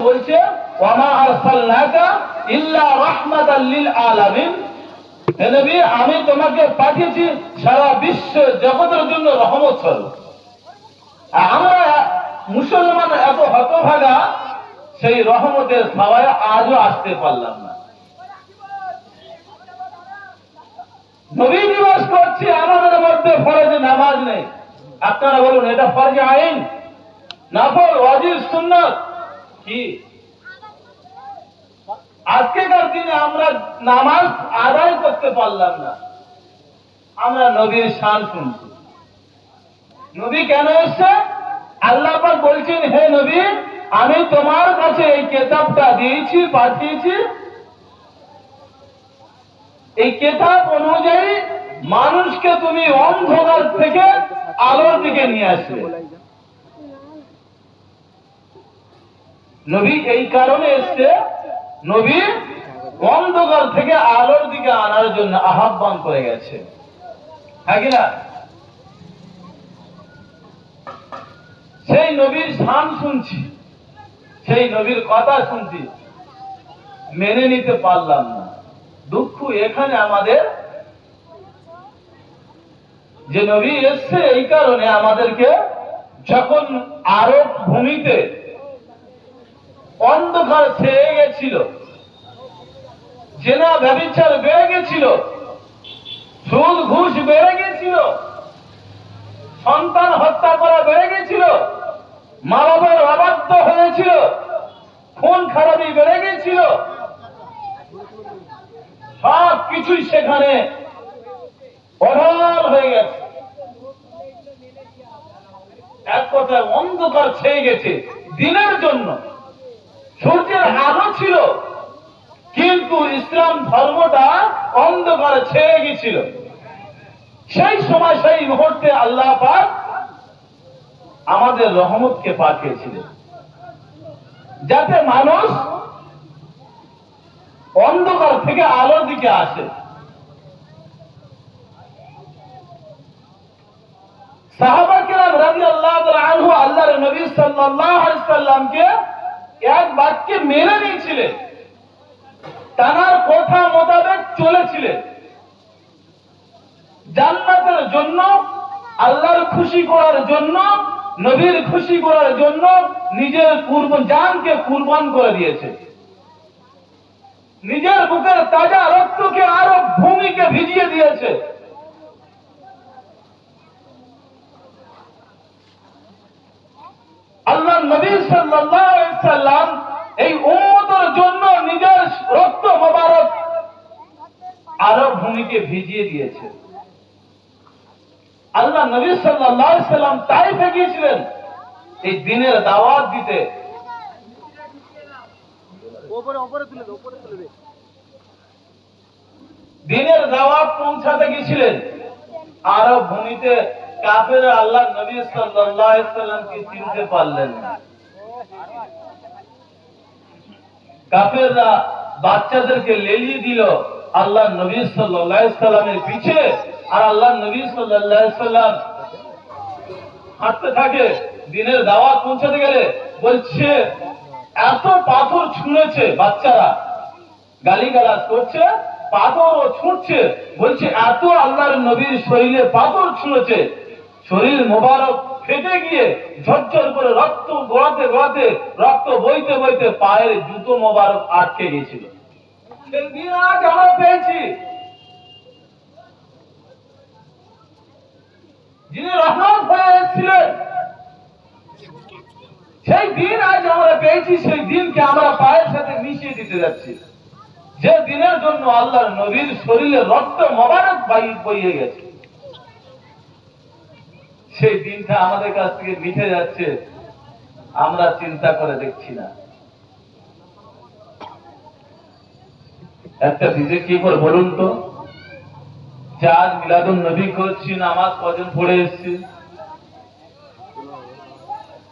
বলছে ওয়ামা আরসালনাকা ইল্লা রাহমাতাল লিল আলামিন, হে নবী আমি তোমাকে পাঠিয়েছি সারা বিশ্ব জগতের জন্য রহমত স্বরূপ। আমরা মুসলমান এত হতভাগা, সেই রহমতের ছায়ায় আজও আসতে পারলাম না। নবী দিবস করছি, আমাদের মধ্যে ফরজ নামাজ নেই। আপনারা বলুন এটা ফরজ আইন, নফল, ওয়াজিব, সুন্নাত কি? আজকেকার দিনে আমরা নামাজ আদায় করতে পারলাম না। আমরা নবীর শান শুনছি। নবী কেন এসছে? আল্লাহ পাক বলছেন, হে নবী আমি তোমার কাছে এই কিতাবটা দিয়েছি, পাঠিয়েছি। এই কিতাব অনুযায়ী মানুষকে তুমি অন্ধকার থেকে আলোর দিকে নিয়ে আসবে। নবী এই কারণে এসছে, নবী অন্ধকার থেকে আলোর দিকে আনার জন্য আহ্বান করে গেছে, হ্যাঁ কিনা? সেই নবীর শান শুনছি, সেই নবীর কথা শুনছি, মেনে নিতে পারলাম না। দুঃখ এখানে আমাদের, যে নবী এসছে এই কারণে আমাদেরকে, যখন আরব ভূমিতে অন্ধকার ছেয়ে গেছিল, জেনা ব্যভিচার বেড়ে গেছিল, সুদ ঘুষ বেড়ে গেছিল, সন্তান হত্যা করা বেড়ে গেছিল, মা বাবার অবাধ্য হয়েছিল, খুন খারাপি বেড়ে গেছিল, সব কিছুই সেখানে অঢাল হয়ে গেছে। এক কথায় অন্ধকার ছেয়ে গেছে। দিনের জন্য সূর্যের আলো ছিল, কিন্তু ইসলাম ধর্মটা অন্ধকারে ছেয়ে গেছিল। সেই সময় সেই মুহূর্তে আল্লাহ পাক আমাদের রহমতকে পাঠিয়েছিলেন, যাতে মানুষ অন্ধকার থেকে আলোর দিকে আসে। সাহাবা কিরাম রাদিয়াল্লাহু তাআলা আনহু আল্লাহর নবী সাল্লাল্লাহু আলাইহি সাল্লামকে এক বাক্যে মেনে নিয়েছিলেন, তার কথা মোতাবেক চলেছিলেন। জান্নাতের জন্য, আল্লাহর খুশি করার জন্য, নবীর খুশি করার জন্য নিজের জানকে কুরবান করে দিয়েছে। নিজের বুকের তাজা রক্তকে আরো ভূমিকে ভিজিয়ে দিয়েছে। আল্লাহ নবী সাল্লাল্লাহু আলাইহি সাল্লাম এই উম্মতের জন্য নিজের রক্ত মোবারক আরো ভূমিকে ভিজিয়ে দিয়েছে। আল্লাহ নবী সাল্লাল্লাহু আলাইহি সাল্লাম তাইফে গিয়েছিলেন এই দ্বীনের দাওয়াত দিতে। দ্বীনের দাওয়াত পৌঁছাতে গিয়েছিলেন। আরব ভূমিতে কাফেররা আল্লাহ নবী সাল্লাল্লাহু আলাইহি সাল্লামকে চিনতে পারলেন না। কাফেররা বাচ্চাদেরকে লেলিয়ে দিল আল্লাহ নবী সাল্লাল্লাহু আলাইহি সাল্লামের পিছে, আর আল্লাহ নবী সাল্লাল্লাহু আলাইহি সাল্লাম হাঁটতে থাকে। দ্বীনের দাওয়াত পৌঁছাতে গেলে বলছে এত পাথর ছুঁড়েছে, বাচ্চারা গালিগালাজ করছে, পাথরও ছুঁড়ছে। বলছে এত আল্লাহর নবীর শরীরে পাথর ছুঁড়েছে, শরীর মোবারক ফেটে গিয়ে ঝরঝর করে রক্ত গড়াতে গড়াতে, রক্ত বইতে বইতে পায়ের জুতো মোবারক আটকে গেছিল। সেদিন আজ আমরা পেয়েছি যিনি রহমত হয়ে এসেছিলেন, সেই দিন আজ আমরা পেয়েছি। সেই দিনকে আমরা পায়ের সাথে মিশিয়ে দিতে যাচ্ছি, যে দিনের জন্য আল্লাহর নবীর শরীরে রক্ত মোবারক বইয়ে গেছে। সেই দিনটা আমাদের কাছ থেকে মিটে যাচ্ছে, আমরা চিন্তা করে দেখছি না। একটা দিদি কি করে বলুন তো, যে আজ মিলাদুন নবী করছি, নামাজ কজন পড়ে এসছি?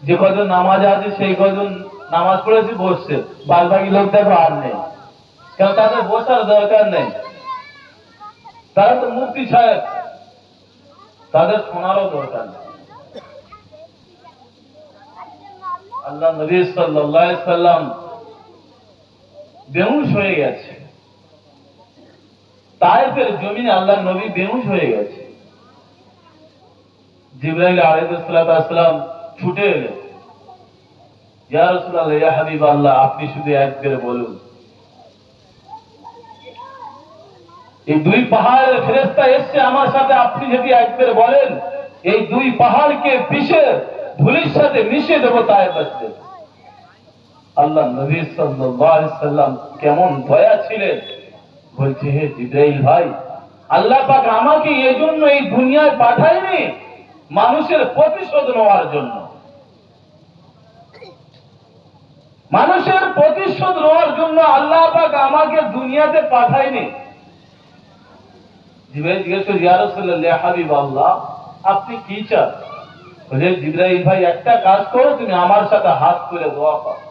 যে কজন নামাজ আছে সেই কজন নামাজ পড়েছি, বসছে। বাদ বাকি লোক দেখো আর নেই, কেন তাদের বসার দরকার নেই। তারা তো মুফতি সাহেব, তাদের শোনারও দরকার নেই। আল্লাহ নবী সাল্লাল্লাহু আলাইহি সাল্লাম বেহুশ হয়ে গেছে। তায়েফের জমিনে আল্লাহ নবী বেহুশ হয়ে গেছে। জিবরাইল আলাইহিস সালাম ছুটে এলেন, ইয়া রাসূলুল্লাহ, ইয়া হাবিবাল্লাহ, আপনি শুধু একবার বলুন, এই দুই পাহাড়ের ফেরেশতা এসেছে আমার সাথে, আপনি যদি একবার বলেন এই দুই পাহাড়কে পিষে ধুলির সাথে মিশিয়ে দেবো তায়েফে। আল্লাহ নবী সাল্লাল্লাহু আলাইহি সাল্লাম কেমন দয়া ছিলেন, বলছে, হে জিবরাইল ভাই, আল্লাহ পাক আমাকে এজন্য এই দুনিয়ায় পাঠায়নি মানুষের প্রতিশোধ নেওয়ার জন্য। মানুষের প্রতিশোধ নেওয়ার জন্য আল্লাহ পাক আমাকে দুনিয়াতে পাঠায়নি। জিবরাইল জিজ্ঞেস করে, ইয়া রাসূলুল্লাহ, ইয়া হাবিবাল্লাহ, আপনি কি চান? বলে, জিবরাইল ভাই, একটা কাজ করো, তুমি আমার সাথে হাত তুলে দোয়া করো।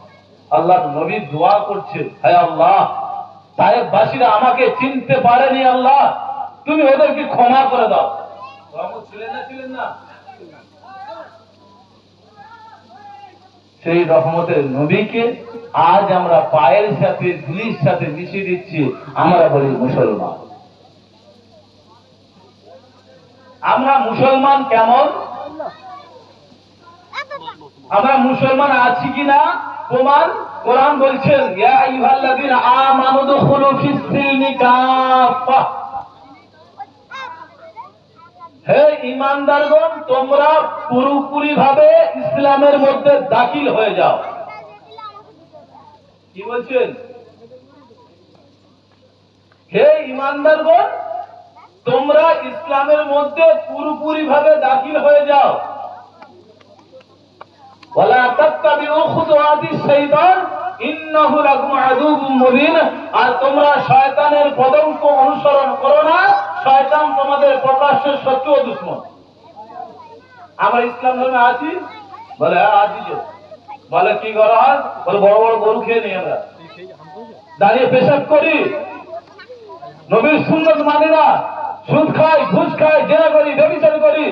আল্লাহ নবী দোয়া করছে, হে আল্লাহ, তায়েফবাসীরা আমাকে চিনতে পারেনি, আল্লাহ তুমি ওদেরকে ক্ষমা করে দাও। রহমত ছিলেন না, ছিলেন না? সেই রহমতের নবীকে আজ আমরা পায়ের সাথে ধুলির সাথে মিশিয়ে দিচ্ছি, আমরা বলি মুসলমান। আমরা মুসলমান কেমন? আমরা মুসলমান আছি কিনা প্রমাণ কোরআন বলছেন, ইয়া আইয়ুহাল্লাযীনা আমানু দুখুলু ফিস সিলমি কাফা, হে ঈমানদারগণ, তোমরা পুরোপুরি ভাবে ইসলামের মধ্যে দাখিল হয়ে যাও। কি বলছেন? হে ঈমানদারগণ, তোমরা ইসলামের মধ্যে পুরোপুরি ভাবে দাখিল হয়ে যাও। ওয়ালা তাত্তাবিউ খুতুওয়াতিশ শাইতান ইন্নাহু লাকুম আদুউম মুবিন, আর তোমরা শয়তানের পদঙ্ক অনুসরণ করো না, শয়তান তোমাদের প্রকাশ্য শত্রু ও দুশমন। আমরা ইসলাম ধর্মে আছি? বলে হ্যাঁ আছি। বলে কি করা হয়? বলে বড় বড় গরু খেয়ে নিই, আমরা দাঁড়িয়ে পেশাব করি, নবীর সুন্নাত মানি না, সুদ খাই, ঘুষ খাই, জেনা করি, ব্যভিচার করি,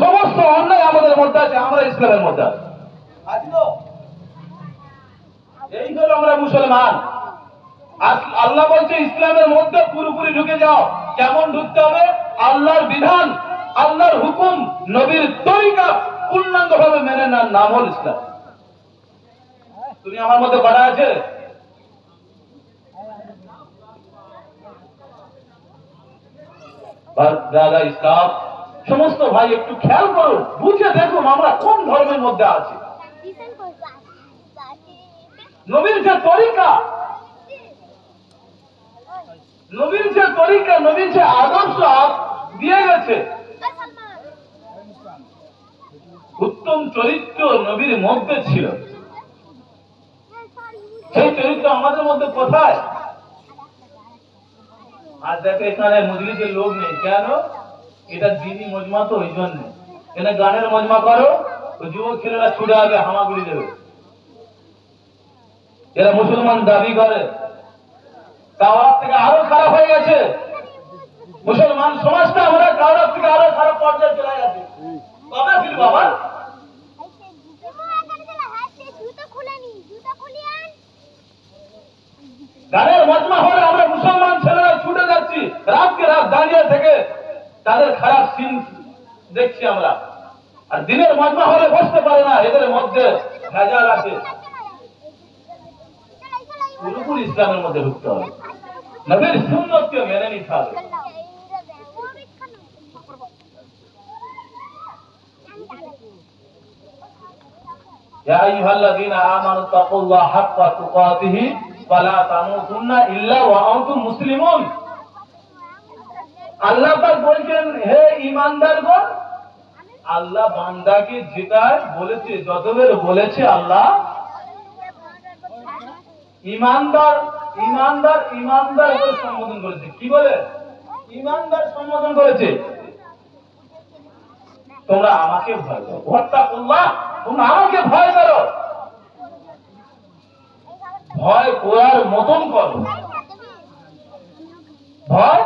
সমস্ত অন্যায় আমাদের মধ্যে আছে, আমরা ইসলামের মধ্যে আছি। এই হলো আমরা মুসলমান। আল্লাহ বলছে ইসলামের মধ্যে পুরোপুরি ঢুকে যাও। কেমন ঢুকতে হবে? আল্লাহর বিধান, আল্লাহর হুকুম, নবীর তরিকা পূর্ণাঙ্গ ভাবে মেনে নেওয়ার নাম হল ইসলাম। তুমি আমার মধ্যে করা আছে? দাদা ইসলাম সমস্ত ভাই একটু খেয়াল করুন, বুঝে দেখুন আমরা কোন ধর্মের মধ্যে আছি। নবীর যে তরিকা, নবীর যে তরিকা, নবীর যে আদর্শ দিয়ে গেছে, উত্তম চরিত্র নবীর মধ্যে ছিল। সেই চরিত্র আমাদের মধ্যে কোথায়? আর দেখো এখানে মজলিসের লোক নেই কেন? এটা দিনী মজমা, তো ওই জন্য এখানে গানের মজমা করো, ওই যুবক ছেলেরা ছুটে আগে হামাগুড়ি দেবে। এরা মুসলমান দাবি করে, কাওয়ার থেকে আরো খারাপ হয়ে গেছে মুসলমান সমাজটা। আমরা কাওয়ার থেকে আরো খারাপ পর্যায়ে চলে গেছে। কবে ফির বাবা? গানের মজমা হলে আমরা মুসলমান ছেলেরা ছুটে যাচ্ছি, রাতকে রাত দাঁড়িয়ে থেকে তাদের খারাপ সিন দেখছি আমরা। আর দিনের মজমা হলে বসতে পারে না, এদের মধ্যে ভেজাল আছে। পুরোপুরি ইসলামের মধ্যে ঢুকতে হবে, নবীর সুন্নতকে মেনে নিতে হবে। ইয়া আইয়ুহাল্লাযীনা আমানু তাকুল্লাহা হাক্কা তুকাতিহি ওয়া লা তামুতুন্না ইল্লা ওয়া আনতুম মুসলিমুন। আল্লাহ পাক বলেন, হে ঈমানদারগণ, আল্লাহ বান্দাকে যেটা বলেছে, যতবার বলেছে আল্লাহ, ঈমানদার ঈমানদার ঈমানদার বলে সম্বোধন করেছে। কি বলে? ঈমানদার সম্বোধন করেছে। তোমরা আমাকে ভয় করো, ওয়াত্তাকুল্লাহ, তোমরা আমাকে ভয় করো। ভয় করার মতন করো, ভয়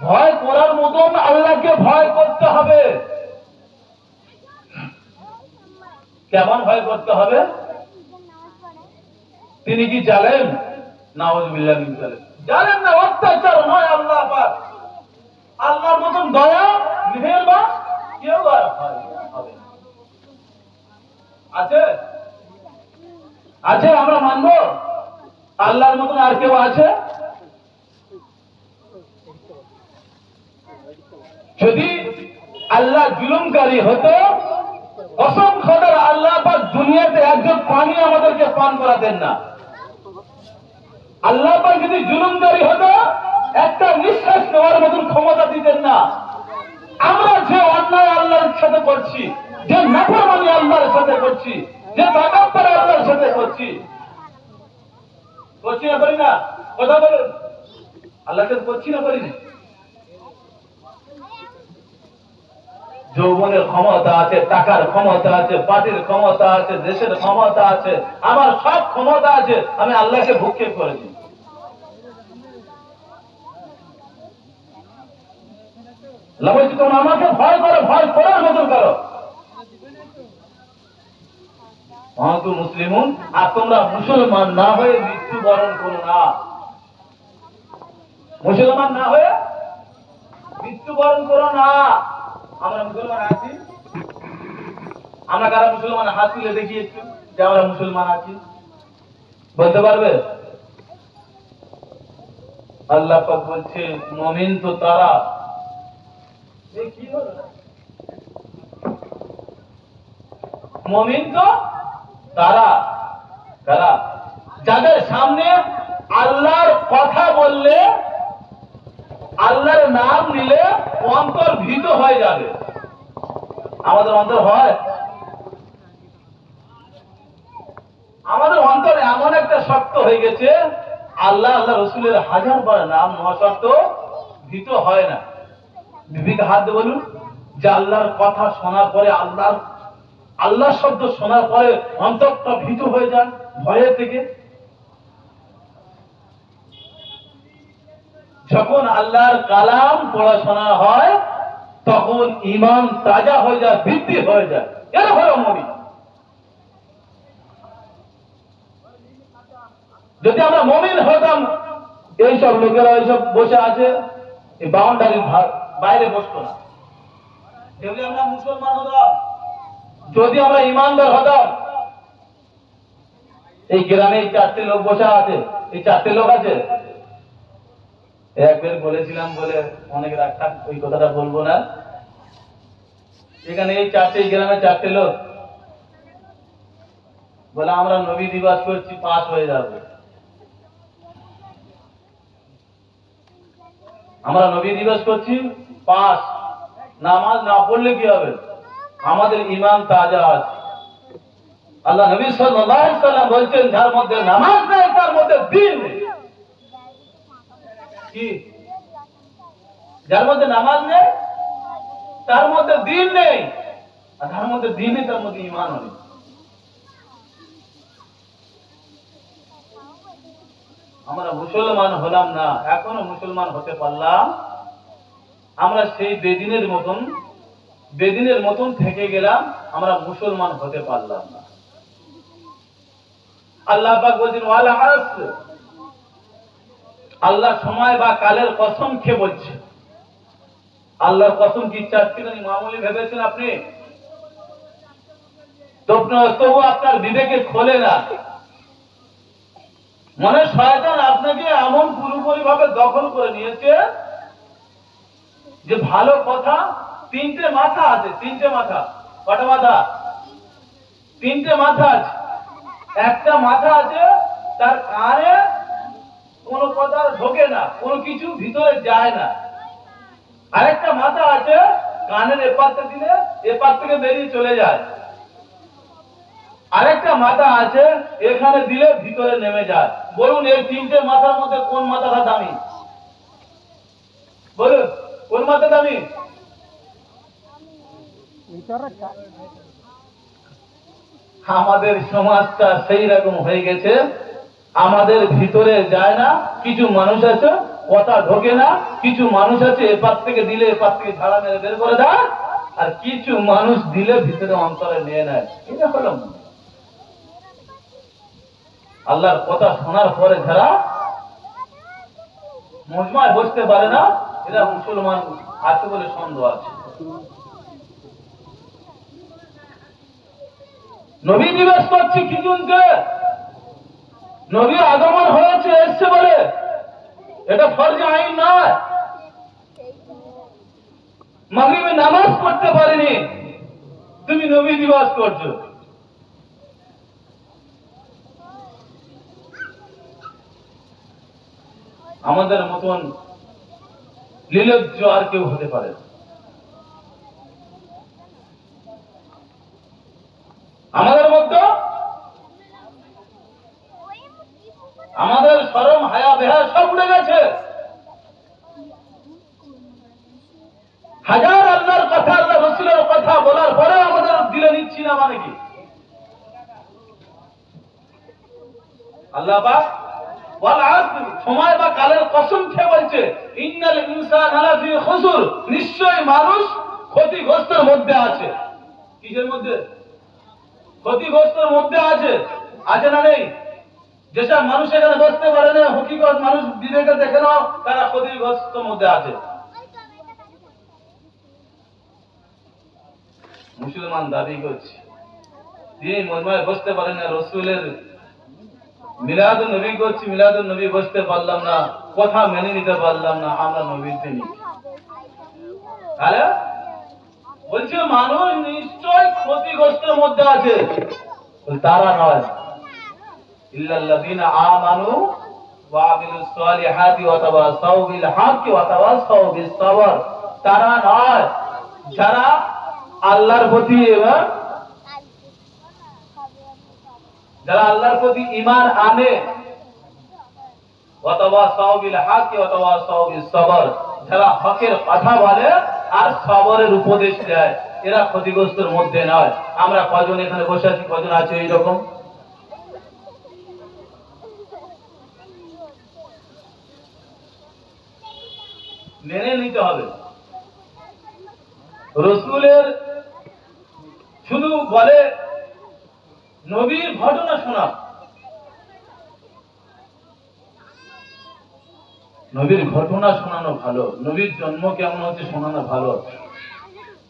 ভয় করার মতন আল্লাহকে ভয় করতে হবে। কেমন ভয় করতে হবে? তিনি কি জালেম? নাউযুবিল্লাহ মিন যালিক। জালেম না, অত্যাচার নয় আল্লাহ পাক। আল্লাহর মতন দয়া মেহেরবান কেউ আর হবে না। আছে? আছে, আমরা মানব আল্লাহর মতন আর কেউ আছে? যদি আল্লাহ জুলুমকারী হতো, কসম খোদার আল্লাহ পাক দুনিয়াতে একজন পানি আমাদেরকে পান করাতেন না। আল্লাহ পাক যদি জুলুমকারী হতো, একটা নিঃশ্বাস নেওয়ার মতন ক্ষমতা দিতেন না। আমরা যে অন্যায় আল্লাহর সাথে করছি, যে নাফরমানি আল্লাহর সাথে করছি, যে তাকাব্বুর আল্লাহর সাথে করছি না করি না? কথা বলুন, আল্লাহর সাথে করছি না করি না? যৌবনের ক্ষমতা আছে, টাকার ক্ষমতা আছে, পার্টির ক্ষমতা আছে, দেশের ক্ষমতা আছে, আমার সব ক্ষমতা আছে, আমি আল্লাহকে ভূক্ষেপ করেছি। বলছি তোমরা আমাকে ভয় করো, ভয় করার মতন করো। অন্তু মুসলিমুন, আর তোমরা মুসলমান না হয়ে মৃত্যুবরণ করো না। মুসলমান না হয়ে মৃত্যুবরণ করো না। আমরা মুসলমান আছি? আমরা কারা মুসলমান? হাত তুলে দেখি একটু যে আমরা মুসলমান আছি, বলতে পারবে? আল্লাহ পাক বলছে মুমিন তো তারা, কি হলো, মুমিন তো তারা কারা, যাদের সামনে আল্লাহর কথা বললে, আল্লাহর নাম নিলে অন্তর ভীত হয়ে যাবে। আমাদের অন্তর হয়? আমাদের অন্তর এমন একটা শক্ত হয়ে গেছে, আল্লাহ আল্লাহ রসুলের হাজার বার নাম নেওয়া সত্ত্বেও ভীত হয় না। বিবিকে হাত দিয়ে বলুন যে আল্লাহর কথা শোনার পরে, আল্লাহ শব্দ শোনার পরে অন্তরটা ভীত হয়ে যায় ভয়ের থেকে। যখন আল্লাহর কালাম পড়াশোনা হয় তখন ঈমান তাজা হয়ে যায়, বৃদ্ধি হয়ে যায়। এরা হলো মুমিন। যদি আমরা মুমিন হতাম, এইসব লোকেরা এইসব বসে আছে এই বাউন্ডারির বাইরে বসতো না। যদি আমরা মুসলমান হতাম, যদি আমরা ইমানদার হতাম, এই গ্রামে এই 4টে লোক বসে আছে, এই 4টে লোক আছে। একবার বলেছিলাম বলে অনেক রাগ থাক, ওই কথাটা বলবো না। এখানে এই 4টে গ্রামে 4টে লোক বলে আমরা নবী দিবস করছি, পাস হয়ে যাবে। আমরা নবী দিবস করছি, পাস। নামাজ না পড়লে কি হবে? আমাদের ঈমান তাজা আছে। আল্লাহ নবী সাল্লাল্লাহু আলাইহি ওয়াসাল্লাম বলছেন যার মধ্যে নামাজ নেই তার মধ্যে দ্বীন নেই। কি? যার মধ্যে নামাজ নেই তার মধ্যে দ্বীন নেই, আর যার মধ্যে দ্বীন নেই তার মধ্যে ঈমান নেই। আমরা মুসলমান হলাম না, এখনো মুসলমান হতে পারলাম। আমরা সেই বেদিনের মতন থেকে গেলাম, আমরা মুসলমান হতে পারলাম না। আল্লাহ পাক বলছেন ওয়াল আসর, আল্লাহ সময় বা কালের কসম খেয়ে বলছে। আল্লাহর কসম কি 4টি মামুলি ভেবেছেন আপনি? তবু আপনার বিবেকে খোলে না। মনে শয়তান আপনাকে এমন পুরোপুরি ভাবে দখল করে নিয়েছে যে ভালো কথা, 3টে মাথা আছে, 3টে মাথা। কটা মাথা? 3টে মাথা আছে। একটা মাথা আছে তার কানে কোনো কথা ঢোকে না, কোনো কিছু ভিতরে যায় না। আরেকটা মাথা আছে কানের এপারতে দিলে এপার থেকে বেরিয়ে চলে যায়। আরেকটা মাথা আছে এখানে দিলে ভিতরে নেমে যায়। বলুন এই 3টে মাথার মধ্যে কোন মাথাটা দামি? বলুন কোন মাথা দামি? আমাদের সমাজটা সেই রকম হয়ে গেছে, আমাদের ভিতরে যায় না। কিছু মানুষ আছে কথা ঢোকে না, কিছু মানুষ আছে এপার থেকে দিলে এপার থেকে ঝাড়া মেরে বের করে দেয়। আর কিছু মানুষ দিলে ভিতরে অন্তরে নিয়ে নেয়। এটা হলো আল্লাহর কথা শোনার পরে যারা মজমায় বসতে পারে না, এরা মুসলমান আছে বলে সন্দেহ আছে। নবী দিবস করছে কি জনকে? নবী আগমন হয়েছে এসছে বলে, এটা ফরজে আইন নয়। মাগরিবে নামাজ পড়তে পারেনি, তুমি নবী দিবস করছো। আমাদের মতন নির্লজ্জ আর কেউ হতে পারে না। আমাদের মধ্যে আমাদের শরম হায়া বেহা সব উঠে গেছে। হাজার আল্লাহর কথা, আল্লাহ রসুলের কথা বলার পরে আমাদের দিলে নিচ্ছি না, মানে কি? আল্লাহ পাক সময় বা কালের কসম খেয়ে বলছে, ইন্নাল ইনসানা লাফি খুসর, নিশ্চয় মানুষ ক্ষতিগ্রস্তের মধ্যে আছে। কিসের মধ্যে? ক্ষতিগ্রস্তের মধ্যে আছে। আছে না নেই? যেসব মানুষ এখানে বসতে পারে না, হকিকত মানুষ বিবেকে দেখে নাও, তারা ক্ষতিগ্রস্তের মধ্যে আছে। মুসলমান দাবি করছে তিনি মজমায় বসতে পারেন না, রসুলের মিলাদুন নবী করছি, মিলাদুন নবী বসতে পারলাম না, কথা মেনে নিতে পারলাম না, আমরা নবীর দিন। তাহলে বলছে মানুষ নিশ্চয় ক্ষতিগ্রস্তের মধ্যে আছে। তারা নয়, ইল্লাল্লাযীনা আমানু ওয়া আমিলুস সালিহাতি ওয়া তাওয়াসাউ বিল হাক্কি ওয়া তাওয়াসাউ বিস সাবর। তারা নয় যারা আল্লাহর প্রতি যারা আল্লাহর প্রতি ঈমান আনে, ওয়া তাওয়াসাউ বিল হাক্কি ওয়া তাওয়াসাউ বিস সাবর, যারা হকের কথা বলে আর সবরের উপদেশ দেয়, এরা ক্ষতিগ্রস্তের মধ্যে নয়। আমরা কজন এখানে বসে আছি, কজন আছে এইরকম? মেনে নিতে হবে। রসুলের শুধু বলে নবীর ঘটনা শোনা, নবীর ঘটনা শোনানো ভালো, নবীর জন্ম কেমন হচ্ছে শোনানো ভালো।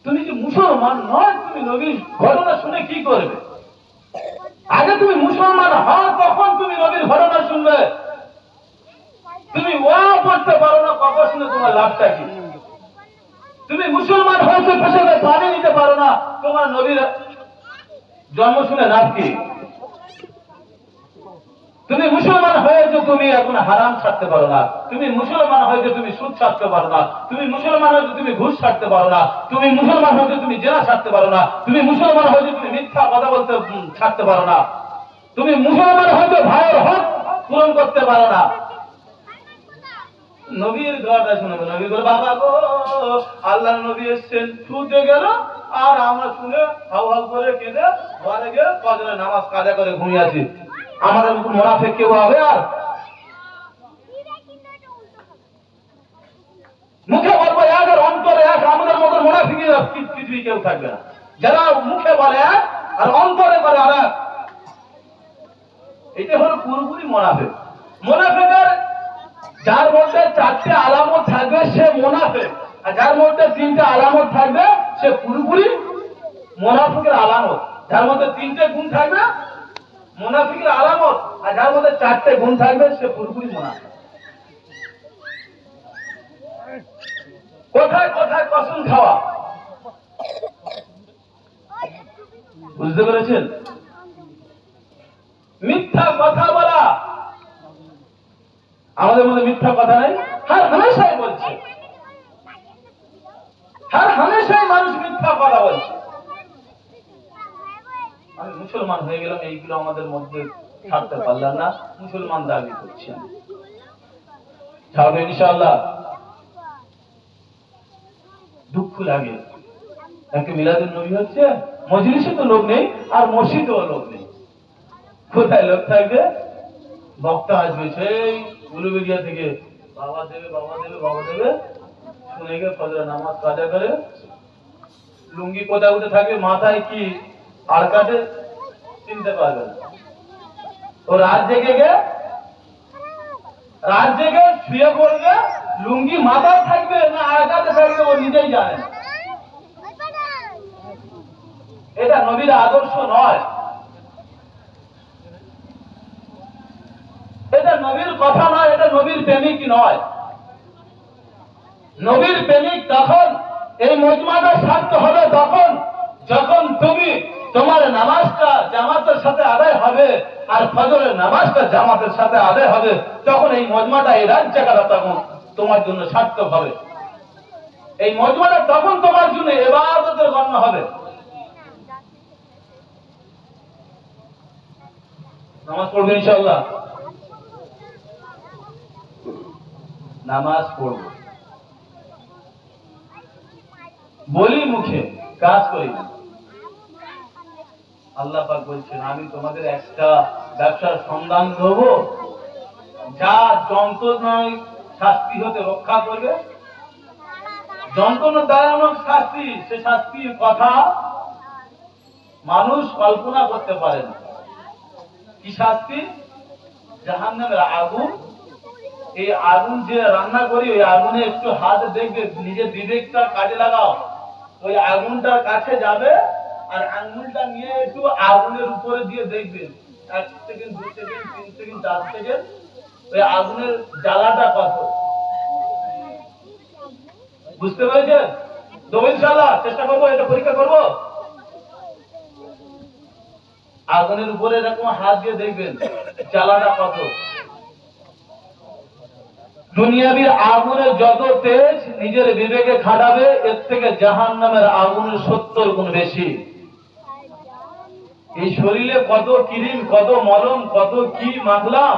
তুমি যে মুসলমান নয়, তুমি নবীর ঘটনা শুনে কি করবে? আগে তুমি মুসলমান হও, তখন তুমি নবীর ঘটনা শুনবে। তুমি ওয়া পড়তে পারো না, কথা শুনে তোমার লাভটা কি? তুমি মুসলমান হয়েছে পেছনে পানি নিতে পারো না, তোমার নবীর জন্ম শুনে লাভ কি? তুমি মুসলমান হয়েছে, তুমি এখন হারাম ছাড়তে পারো না। তুমি মুসলমান হয়েছে, তুমি সুদ ছাড়তে পারো না। তুমি মুসলমান হয়েছে, তুমি ঘুষ ছাড়তে পারো না। তুমি মুসলমান হয়েছে, তুমি জেনা ছাড়তে পারো না। তুমি মুসলমান হয়েছে, তুমি মিথ্যা কথা বলতে ছাড়তে পারো না। তুমি মুসলমান হয়েছে, ভাইয়ের হক পূরণ করতে পারো না। নবীর কথা শুনবে, নবী বলে বাবা গো আল্লাহ নবী এসছেন, ছুটে গেল, আর আমরা শুনে হাউ হাউ করে কেঁদে ঘরে গিয়ে ফজরের নামাজ কাজা করে ঘুমিয়ে আছি। আমাদের মতো মুনাফিক কেউ হবে? আর মুখে বলবো এক আর অন্তরে এক, আমাদের মতো মুনাফিক পৃথিবী কেউ থাকবে না। যারা মুখে বলে এক আর অন্তরে করে আর এক, এটা হলো পুরোপুরি মুনাফিক। মুনাফিকের যার মধ্যে চারটে আলামত থাকবে সে মুনাফিক, আর যার মধ্যে তিনটে আলামত থাকবে সে পুরোপুরি মুনাফিকের আলামত। যার মধ্যে তিনটে গুণ থাকবে মুনাফিকের আলামত, আর যার মধ্যে চারটে গুণ থাকবে সে পুরোপুরি মুনাফিক। কোথায় কোথায় কসম খাওয়া, বুঝতে পেরেছেন? মিথ্যা কথা বলা, আমাদের মধ্যে মিথ্যা কথা নাই, হর হামেশাই বলছে, হর হামেশাই মানুষ মিথ্যা কথা বলছে। আমি মুসলমান হয়ে গেলাম, এইগুলো আমাদের মধ্যে ছাড়তে পারলাম না, মুসলমান দাবি করছি আমি। ছাড়বে ইনশাআল্লাহ। দুঃখ লাগে, তাকে মিলাদুন নবী হচ্ছে, মজলিসে তো লোক নেই, আর মসজিদেও লোক নেই। কোথায় লোক থাকবে? বক্তা আসবে সেই উলুবেড়িয়া থেকে, বাবা দেবে বাবা দেবে বাবা দেবে, শুনে গিয়ে ফজরের নামাজ কাজা করে লুঙ্গি কোথায় উঠে থাকবে, মাথায় কি আর কাটে চিনতে পারবে না। ও রাত জেগে শুয়ে পড়বে, লুঙ্গি মাথায় থাকবে না আর কাটে থাকবে ও নিজেই জানে না। এটা নবীর আদর্শ নয়, এটা নবীর কথা নয়, এটা নবীর প্রেমিক নয়। নবীর প্রেমিক তখন এই মজমাটা সারতে হবে তখন যখন তুমি তোমার নামাজটা জামাতের সাথে আদায় হবে আর ফজরের নামাজটা জামাতের সাথে আদায় হবে, তখন এই মজমাটা এই রাত জায়গাটা তখন তোমার জন্য সার্থক হবে। এই মজমাটা তখন তোমার জন্য ইবাদতের গণ্য হবে। নামাজ পড়বে ইনশাআল্লাহ, নামাজ পড়ব, বলি মুখে কাজ করি না। আল্লাহ পাক বলছেন আমি তোমাদের একটা ব্যবসার সন্ধান দেব যা যন্ত্রণায় শাস্তি হতে রক্ষা করবে। যন্ত্রণা দায়ক শাস্তি, সে শাস্তির কথা মানুষ কল্পনা করতে পারে না। কি শাস্তি? জাহান্নামের আগুন। এই আগুন যে রান্না করি, ওই আগুনে একটু হাত দেখবে, নিজের বিবেকটা কাজে লাগাও, ওই আগুনটার কাছে যাবে আর আঙ্গুলটা নিয়ে একটু আগুনের উপরে দিয়ে দেখবেন 1 সেকেন্ড 2 সেকেন্ড 3 সেকেন্ড 4 সেকেন্ড ওই আগুনের জ্বালাটা কত। বুঝতে পেরেছেন? তো ইনশাআল্লাহ চেষ্টা করবো, এটা পরীক্ষা করবো। আগুনের উপরে এরকম হাত দিয়ে দেখবেন জ্বালাটা কত। দুনিয়াবি আগুনের যত তেজ নিজের বিবেকে খাটাবে, এর থেকে জাহান্নামের আগুনের 70 গুণ বেশি। এই শরীরে কত ক্রিম, কত মলম, কত কি মাখলাম,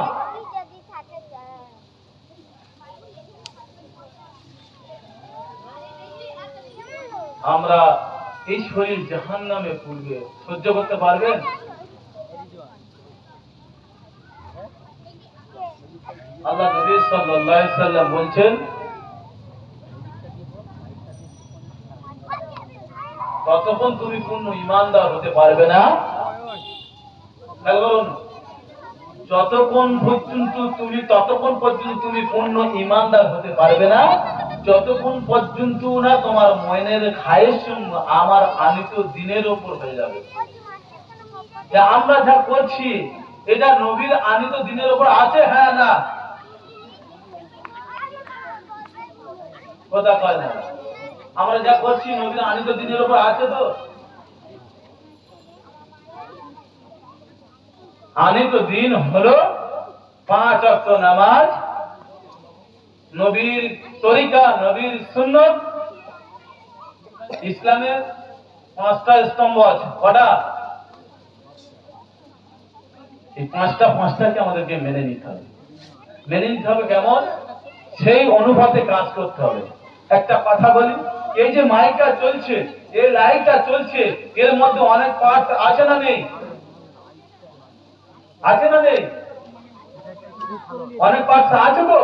আমরা এই শরীর জাহান্নামে পুড়বে, সহ্য করতে পারবেন? আল্লাহ নবী সাল্লাল্লাহু আলাইহি সাল্লাম বলছেন ততক্ষণ তুমি পূর্ণ ঈমানদার হতে পারবে না। যতক্ষণ পর্যন্ত তুমি পূর্ণ ঈমানদার হতে পারবে না, যতক্ষণ পর্যন্ত না তোমার মনের খায়েশ আমার আনিত দ্বীনের উপর হয়ে যাবে। যে আমরা যা করছি এটা নবীর আনিত দ্বীনের উপর আছে, হ্যাঁ না? কথা কয় না? আমরা যা করছি নবীর আনিত দ্বীনের উপর আছে তো? আনিত দ্বীন হলো 5 ওয়াক্ত নামাজ, নবীর তরিকা, নবীর সুন্নত। ইসলামের 5টা স্তম্ভ আছে। কটা? এই 5টাকে আমাদেরকে মেনে নিতে হবে। মেনে নিতে হবে কেমন? সেই অনুপাতে কাজ করতে হবে। একটা কথা বলি, এই যে মাইকটা চলছে, এই লাইটটা চলছে, এর মধ্যে অনেক পার্ট আছে না নেই? আছে না নেই? অনেক পার্ট আছে তো?